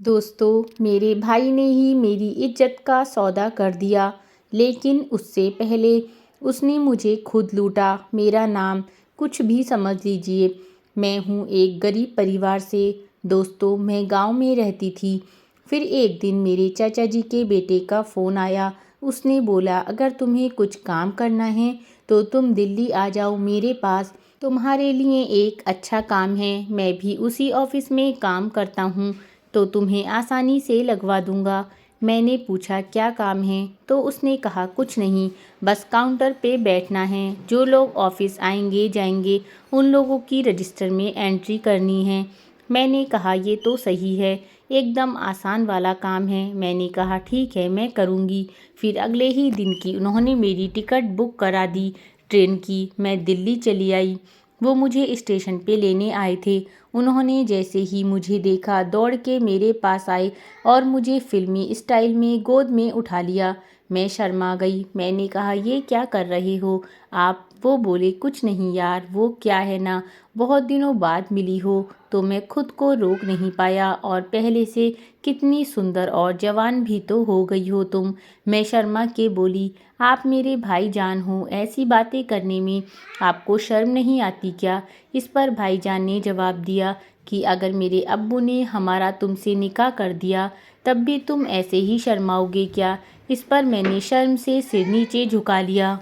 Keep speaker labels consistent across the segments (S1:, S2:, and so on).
S1: दोस्तों, मेरे भाई ने ही मेरी इज्जत का सौदा कर दिया, लेकिन उससे पहले उसने मुझे खुद लूटा। मेरा नाम कुछ भी समझ लीजिए। मैं हूँ एक गरीब परिवार से। दोस्तों, मैं गांव में रहती थी। फिर एक दिन मेरे चाचा जी के बेटे का फ़ोन आया। उसने बोला, अगर तुम्हें कुछ काम करना है तो तुम दिल्ली आ जाओ मेरे पास। तुम्हारे लिए एक अच्छा काम है। मैं भी उसी ऑफिस में काम करता हूँ, तो तुम्हें आसानी से लगवा दूंगा। मैंने पूछा, क्या काम है? तो उसने कहा, कुछ नहीं, बस काउंटर पे बैठना है। जो लोग ऑफिस आएंगे जाएंगे उन लोगों की रजिस्टर में एंट्री करनी है। मैंने कहा, ये तो सही है, एकदम आसान वाला काम है। मैंने कहा, ठीक है, मैं करूँगी। फिर अगले ही दिन की उन्होंने मेरी टिकट बुक करा दी ट्रेन की। मैं दिल्ली चली आई। वो मुझे स्टेशन पे लेने आए थे। उन्होंने जैसे ही मुझे देखा दौड़ के मेरे पास आए और मुझे फिल्मी स्टाइल में गोद में उठा लिया। मैं शर्मा गई। मैंने कहा, ये क्या कर रहे हो आप? वो बोले, कुछ नहीं यार, वो क्या है ना, बहुत दिनों बाद मिली हो तो मैं खुद को रोक नहीं पाया, और पहले से कितनी सुंदर और जवान भी तो हो गई हो तुम। मैं शर्मा के बोली, आप मेरे भाईजान हो, ऐसी बातें करने में आपको शर्म नहीं आती क्या? इस पर भाईजान ने जवाब दिया कि अगर मेरे अब्बू ने हमारा तुमसे निकाह कर दिया तब भी तुम ऐसे ही शर्माओगे क्या? इस पर मैंने शर्म से सिर नीचे झुका लिया।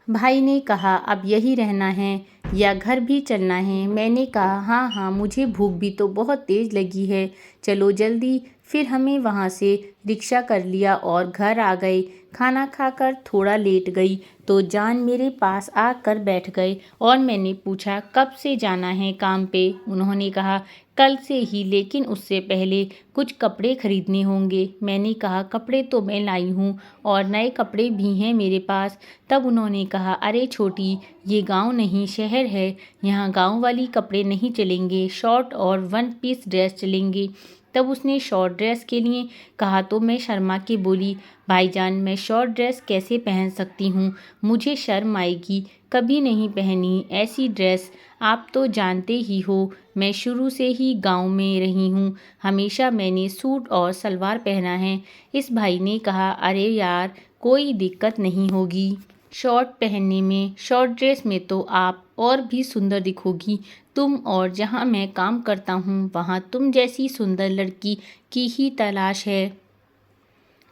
S1: भाई ने कहा, अब यही रहना है या घर भी चलना है? मैंने कहा, हाँ हाँ, मुझे भूख भी तो बहुत तेज़ लगी है, चलो जल्दी। फिर हमें वहाँ से रिक्शा कर लिया और घर आ गए। खाना खाकर थोड़ा लेट गई तो जान मेरे पास आकर बैठ गए और मैंने पूछा, कब से जाना है काम पे? उन्होंने कहा, कल से ही, लेकिन उससे पहले कुछ कपड़े खरीदने होंगे। मैंने कहा, कपड़े तो मैं लाई हूँ और नए कपड़े भी हैं मेरे पास। तब उन्होंने कहा, अरे छोटी, ये गांव नहीं शहर है, यहाँ गांव वाली कपड़े नहीं चलेंगे, शॉर्ट और वन पीस ड्रेस चलेंगे। तब उसने शॉर्ट ड्रेस के लिए कहा तो मैं शर्मा के बोली, भाईजान, मैं शॉर्ट ड्रेस कैसे पहन सकती हूँ? मुझे शर्म आएगी, कभी नहीं पहनी ऐसी ड्रेस। आप तो जानते ही हो, मैं शुरू से ही गांव में रही हूँ, हमेशा मैंने सूट और सलवार पहना है। इस भाई ने कहा, अरे यार, कोई दिक्कत नहीं होगी शॉर्ट पहनने में, शॉर्ट ड्रेस में तो आप और भी सुंदर दिखोगी तुम, और जहाँ मैं काम करता हूँ वहाँ तुम जैसी सुंदर लड़की की ही तलाश है।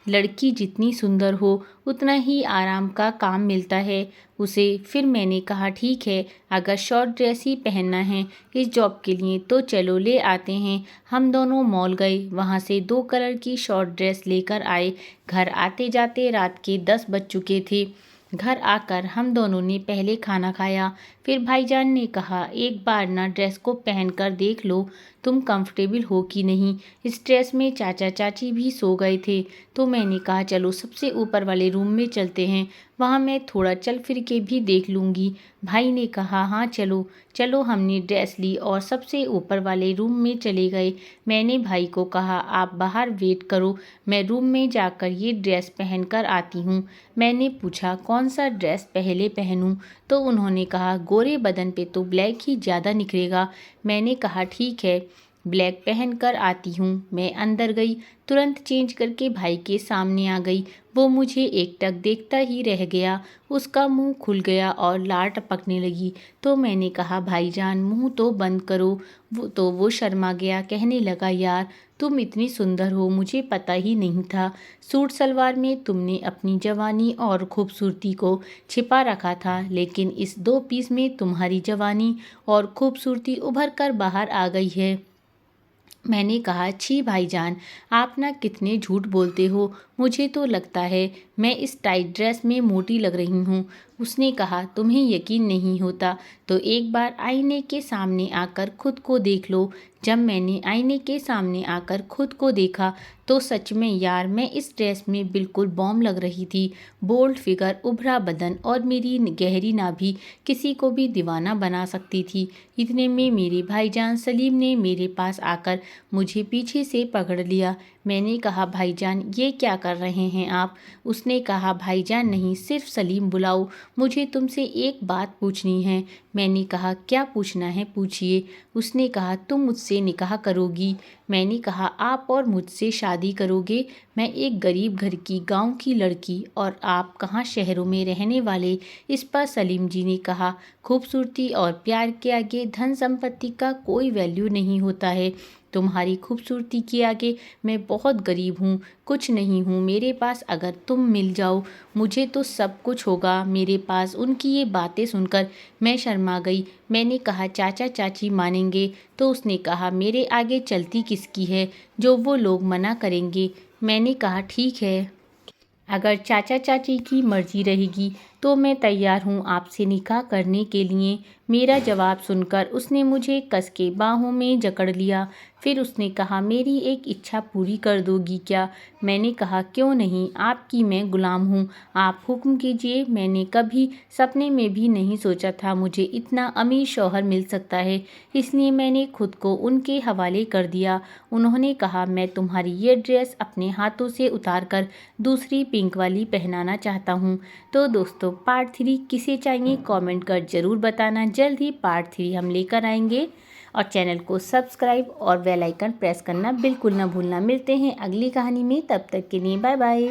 S1: लड़की जितनी सुंदर हो उतना ही आराम का काम मिलता है उसे। फिर मैंने कहा, ठीक है, अगर शॉर्ट ड्रेस ही पहनना है इस जॉब के लिए तो चलो ले आते हैं। हम दोनों मॉल गए, वहाँ से 2 कलर की शॉर्ट ड्रेस लेकर आए। घर आते जाते रात के 10 बज चुके थे। घर आकर हम दोनों ने पहले खाना खाया। फिर भाईजान ने कहा, एक बार ना ड्रेस को पहन कर देख लो, तुम कंफर्टेबल हो कि नहीं। इस ड्रेस में चाचा चाची भी सो गए थे, तो मैंने कहा, चलो सबसे ऊपर वाले रूम में चलते हैं, वहाँ मैं थोड़ा चल फिर के भी देख लूँगी। भाई ने कहा, हाँ चलो चलो। हमने ड्रेस ली और सबसे ऊपर वाले रूम में चले गए। मैंने भाई को कहा, आप बाहर वेट करो, मैं रूम में जाकर ये ड्रेस पहन कर आती हूँ। मैंने पूछा, कौन सा ड्रेस पहले पहनूं? तो उन्होंने कहा, गोरे बदन पे तो ब्लैक ही ज़्यादा निखरेगा। मैंने कहा, ठीक है, ब्लैक पहन कर आती हूँ। मैं अंदर गई, तुरंत चेंज करके भाई के सामने आ गई। वो मुझे एकटक देखता ही रह गया। उसका मुंह खुल गया और लार टपकने लगी। तो मैंने कहा, भाईजान, मुंह तो बंद करो। वो शर्मा गया, कहने लगा, यार तुम इतनी सुंदर हो, मुझे पता ही नहीं था। सूट सलवार में तुमने अपनी जवानी और खूबसूरती को छिपा रखा था, लेकिन इस 2 पीस में तुम्हारी जवानी और खूबसूरती उभर कर बाहर आ गई है। मैंने कहा, छी भाईजान, आप ना कितने झूठ बोलते हो, मुझे तो लगता है मैं इस टाइट ड्रेस में मोटी लग रही हूँ। उसने कहा, तुम्हें यकीन नहीं होता तो एक बार आईने के सामने आकर खुद को देख लो। जब मैंने आईने के सामने आकर खुद को देखा तो सच में यार, मैं इस ड्रेस में बिल्कुल बॉम्ब लग रही थी। बोल्ड फिगर, उभरा बदन और मेरी गहरी नाभि किसी को भी दीवाना बना सकती थी। इतने में मेरे भाईजान सलीम ने मेरे पास आकर मुझे पीछे से पकड़ लिया। मैंने कहा, भाईजान, ये क्या कर रहे हैं आप? उसने कहा, भाईजान नहीं, सिर्फ सलीम बुलाओ, मुझे तुमसे एक बात पूछनी है। मैंने कहा, क्या पूछना है, पूछिए। उसने कहा, तुम मुझसे निकाह करोगी? मैंने कहा, आप और मुझसे शादी करोगे? मैं एक गरीब घर की गांव की लड़की और आप कहाँ शहरों में रहने वाले। इस पर सलीम जी ने कहा, खूबसूरती और प्यार के आगे धन संपत्ति का कोई वैल्यू नहीं होता है। तुम्हारी खूबसूरती के आगे मैं बहुत गरीब हूँ, कुछ नहीं हूँ मेरे पास। अगर तुम मिल जाओ मुझे तो सब कुछ होगा मेरे पास। उनकी ये बातें सुनकर मैं शर्मा गई। मैंने कहा, चाचा चाची मानेंगे? तो उसने कहा, मेरे आगे चलती किसकी है, जो वो लोग मना करेंगे। मैंने कहा, ठीक है, अगर चाचा चाची की मर्जी रहेगी तो मैं तैयार हूँ आपसे निकाह करने के लिए। मेरा जवाब सुनकर उसने मुझे कस के बाहों में जकड़ लिया। फिर उसने कहा, मेरी एक इच्छा पूरी कर दोगी क्या? मैंने कहा, क्यों नहीं, आपकी मैं गुलाम हूँ, आप हुक्म कीजिए। मैंने कभी सपने में भी नहीं सोचा था मुझे इतना अमीर शौहर मिल सकता है, इसलिए मैंने खुद को उनके हवाले कर दिया। उन्होंने कहा, मैं तुम्हारी ये ड्रेस अपने हाथों से उतार कर दूसरी पिंक वाली पहनाना चाहता हूँ। तो दोस्तों, पार्ट 3 किसे चाहिए कमेंट कर ज़रूर बताना। जल्द ही पार्ट 3 हम लेकर आएंगे और चैनल को सब्सक्राइब और बेल आइकन प्रेस करना बिल्कुल ना भूलना। मिलते हैं अगली कहानी में, तब तक के लिए बाय बाय।